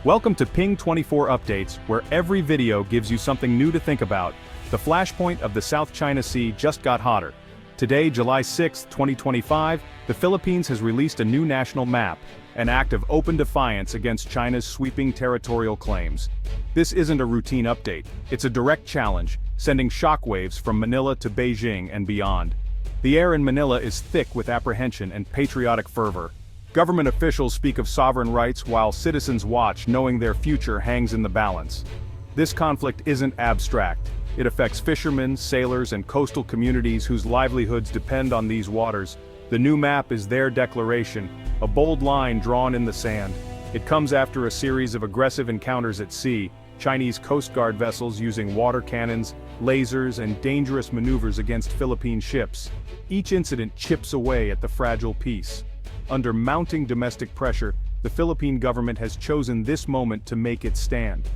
Welcome to Ping 24 Updates, where every video gives you something new to think about. The flashpoint of the South China Sea just got hotter. Today, July 6, 2025, the Philippines has released a new national map, an act of open defiance against China's sweeping territorial claims. This isn't a routine update, it's a direct challenge, sending shockwaves from Manila to Beijing and beyond. The air in Manila is thick with apprehension and patriotic fervor. Government officials speak of sovereign rights while citizens watch, knowing their future hangs in the balance. This conflict isn't abstract. It affects fishermen, sailors, and coastal communities whose livelihoods depend on these waters. The new map is their declaration, a bold line drawn in the sand. It comes after a series of aggressive encounters at sea, Chinese Coast Guard vessels using water cannons, lasers, and dangerous maneuvers against Philippine ships. Each incident chips away at the fragile peace. Under mounting domestic pressure, the Philippine government has chosen this moment to make its stand.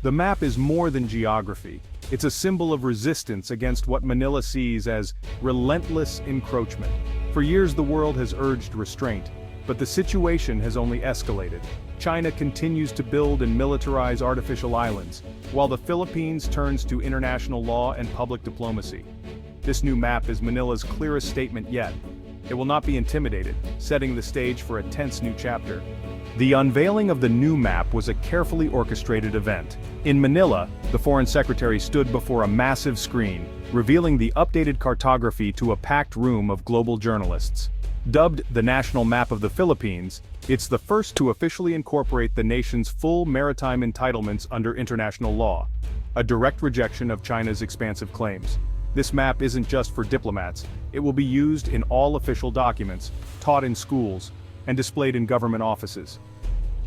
The map is more than geography. It's a symbol of resistance against what Manila sees as relentless encroachment. For years the world has urged restraint, but the situation has only escalated. China continues to build and militarize artificial islands, while the Philippines turns to international law and public diplomacy. This new map is Manila's clearest statement yet. It will not be intimidated, setting the stage for a tense new chapter. The unveiling of the new map was a carefully orchestrated event. In Manila, the Foreign Secretary stood before a massive screen, revealing the updated cartography to a packed room of global journalists. Dubbed the National Map of the Philippines, it's the first to officially incorporate the nation's full maritime entitlements under international law, a direct rejection of China's expansive claims. This map isn't just for diplomats, it will be used in all official documents, taught in schools, and displayed in government offices.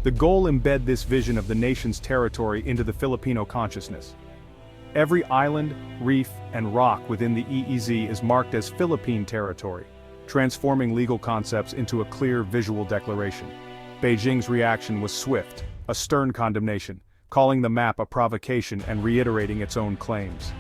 The goal embed this vision of the nation's territory into the Filipino consciousness. Every island, reef, and rock within the EEZ is marked as Philippine territory, transforming legal concepts into a clear visual declaration. Beijing's reaction was swift, a stern condemnation, calling the map a provocation and reiterating its own claims.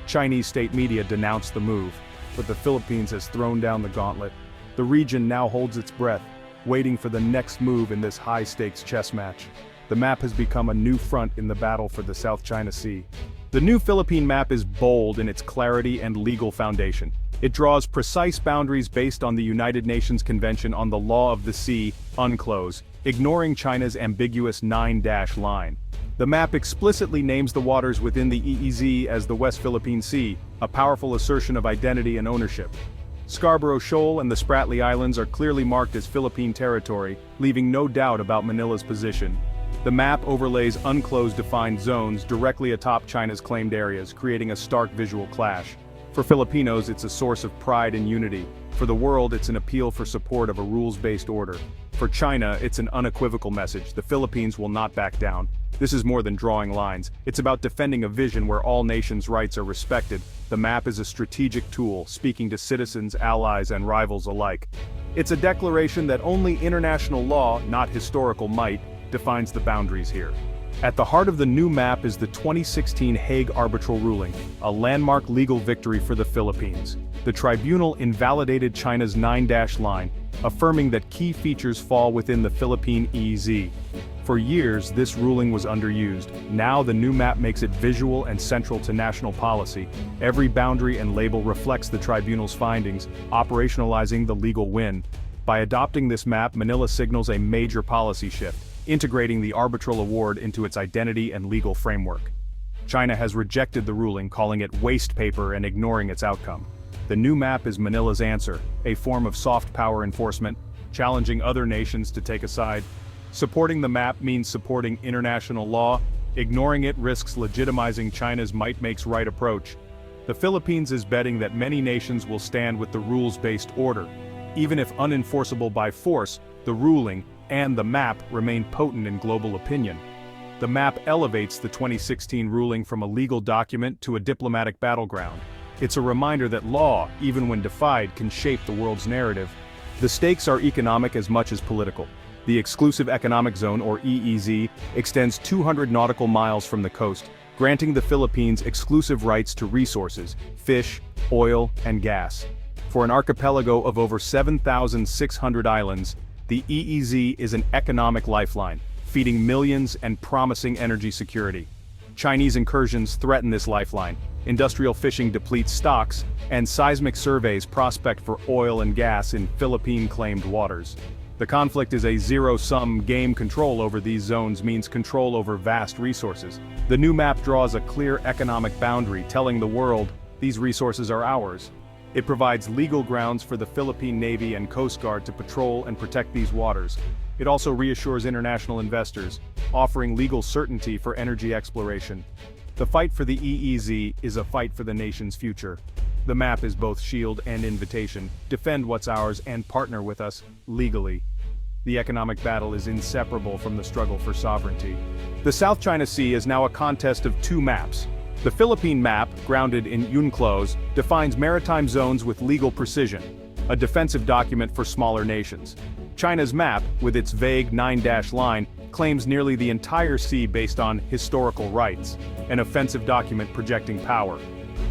Chinese state media denounced the move, but the Philippines has thrown down the gauntlet. The region now holds its breath, waiting for the next move in this high-stakes chess match. The map has become a new front in the battle for the South China Sea. The new Philippine map is bold in its clarity and legal foundation. It draws precise boundaries based on the United Nations Convention on the Law of the Sea, UNCLOS, ignoring China's ambiguous 9-dash line. The map explicitly names the waters within the EEZ as the West Philippine Sea, a powerful assertion of identity and ownership. Scarborough Shoal and the Spratly Islands are clearly marked as Philippine territory, leaving no doubt about Manila's position. The map overlays UNCLOS-defined zones directly atop China's claimed areas, creating a stark visual clash. For Filipinos, it's a source of pride and unity. For the world, it's an appeal for support of a rules-based order. For China, it's an unequivocal message: the Philippines will not back down. This is more than drawing lines. It's about defending a vision where all nations' rights are respected. The map is a strategic tool, speaking to citizens, allies, and rivals alike. It's a declaration that only international law, not historical might, defines the boundaries here. At the heart of the new map is the 2016 Hague Arbitral Ruling, a landmark legal victory for the Philippines. The tribunal invalidated China's 9-dash line, affirming that key features fall within the Philippine EEZ. For years, this ruling was underused. Now the new map makes it visual and central to national policy. Every boundary and label reflects the tribunal's findings, operationalizing the legal win. By adopting this map, Manila signals a major policy shift, integrating the arbitral award into its identity and legal framework. China has rejected the ruling, calling it waste paper and ignoring its outcome. The new map is Manila's answer, a form of soft power enforcement, challenging other nations to take a side. Supporting the map means supporting international law. Ignoring it risks legitimizing China's might-makes-right approach. The Philippines is betting that many nations will stand with the rules-based order. Even if unenforceable by force, the ruling and the map remain potent in global opinion. The map elevates the 2016 ruling from a legal document to a diplomatic battleground. It's a reminder that law, even when defied, can shape the world's narrative. The stakes are economic as much as political. The Exclusive Economic Zone, or EEZ, extends 200 nautical miles from the coast, granting the Philippines exclusive rights to resources, fish, oil, and gas. For an archipelago of over 7,600 islands, the EEZ is an economic lifeline, feeding millions and promising energy security. Chinese incursions threaten this lifeline, industrial fishing depletes stocks, and seismic surveys prospect for oil and gas in Philippine-claimed waters. The conflict is a zero-sum game. Control over these zones means control over vast resources. The new map draws a clear economic boundary, telling the world, these resources are ours. It provides legal grounds for the Philippine Navy and Coast Guard to patrol and protect these waters. It also reassures international investors, offering legal certainty for energy exploration. The fight for the EEZ is a fight for the nation's future. The map is both shield and invitation. Defend what's ours and partner with us, legally. The economic battle is inseparable from the struggle for sovereignty. The South China Sea is now a contest of two maps. The Philippine map, grounded in UNCLOS, defines maritime zones with legal precision, a defensive document for smaller nations. China's map, with its vague 9-dash line, claims nearly the entire sea based on historical rights, an offensive document projecting power.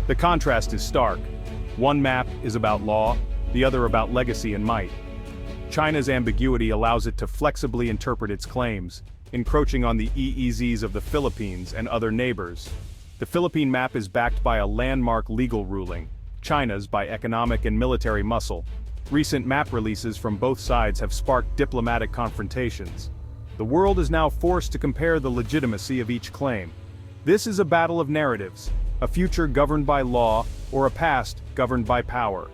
The contrast is stark. One map is about law, the other about legacy and might. China's ambiguity allows it to flexibly interpret its claims, encroaching on the EEZs of the Philippines and other neighbors. The Philippine map is backed by a landmark legal ruling, China's by economic and military muscle. Recent map releases from both sides have sparked diplomatic confrontations. The world is now forced to compare the legitimacy of each claim. This is a battle of narratives, a future governed by law, or a past governed by power.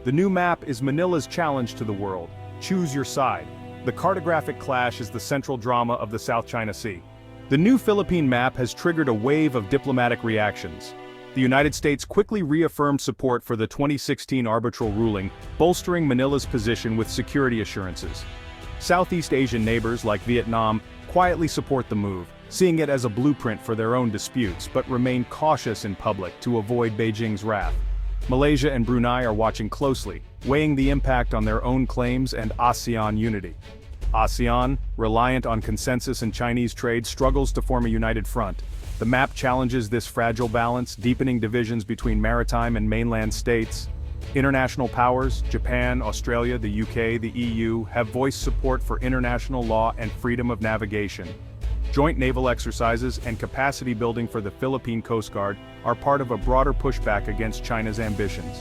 The new map is Manila's challenge to the world. Choose your side. The cartographic clash is the central drama of the South China Sea. The new Philippine map has triggered a wave of diplomatic reactions. The United States quickly reaffirmed support for the 2016 arbitral ruling, bolstering Manila's position with security assurances. Southeast Asian neighbors like Vietnam quietly support the move, seeing it as a blueprint for their own disputes, but remain cautious in public to avoid Beijing's wrath. Malaysia and Brunei are watching closely, weighing the impact on their own claims and ASEAN unity. ASEAN, reliant on consensus and Chinese trade, struggles to form a united front. The map challenges this fragile balance, deepening divisions between maritime and mainland states. International powers, Japan, Australia, the UK, the EU, have voiced support for international law and freedom of navigation. Joint naval exercises and capacity building for the Philippine Coast Guard are part of a broader pushback against China's ambitions.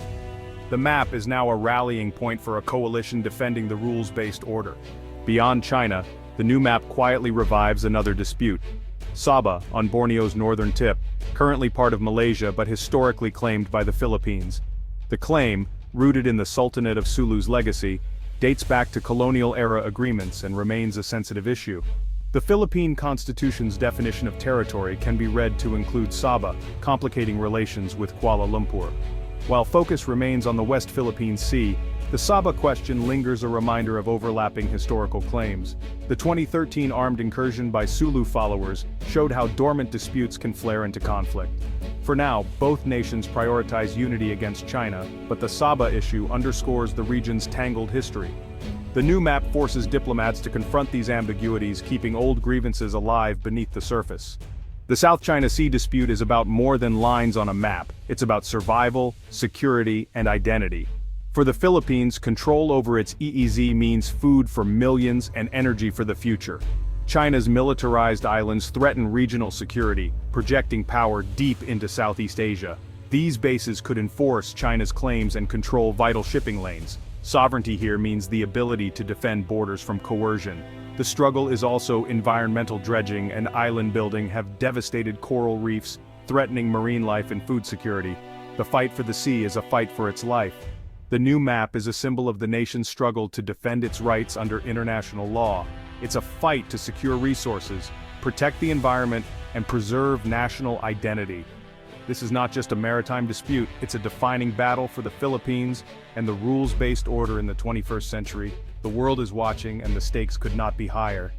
The map is now a rallying point for a coalition defending the rules-based order. Beyond China, the new map quietly revives another dispute. Sabah, on Borneo's northern tip, currently part of Malaysia but historically claimed by the Philippines. The claim, rooted in the Sultanate of Sulu's legacy, dates back to colonial-era agreements and remains a sensitive issue. The Philippine Constitution's definition of territory can be read to include Sabah, complicating relations with Kuala Lumpur. While focus remains on the West Philippine Sea, the Sabah question lingers, a reminder of overlapping historical claims. The 2013 armed incursion by Sulu followers showed how dormant disputes can flare into conflict. For now, both nations prioritize unity against China, but the Sabah issue underscores the region's tangled history. The new map forces diplomats to confront these ambiguities, keeping old grievances alive beneath the surface. The South China Sea dispute is about more than lines on a map. It's about survival, security, and identity. For the Philippines, control over its EEZ means food for millions and energy for the future. China's militarized islands threaten regional security, projecting power deep into Southeast Asia. These bases could enforce China's claims and control vital shipping lanes. Sovereignty here means the ability to defend borders from coercion. The struggle is also environmental. Dredging and island building have devastated coral reefs, threatening marine life and food security. The fight for the sea is a fight for its life. The new map is a symbol of the nation's struggle to defend its rights under international law. It's a fight to secure resources, protect the environment, and preserve national identity. This is not just a maritime dispute, it's a defining battle for the Philippines and the rules-based order in the 21st century. The world is watching, and the stakes could not be higher.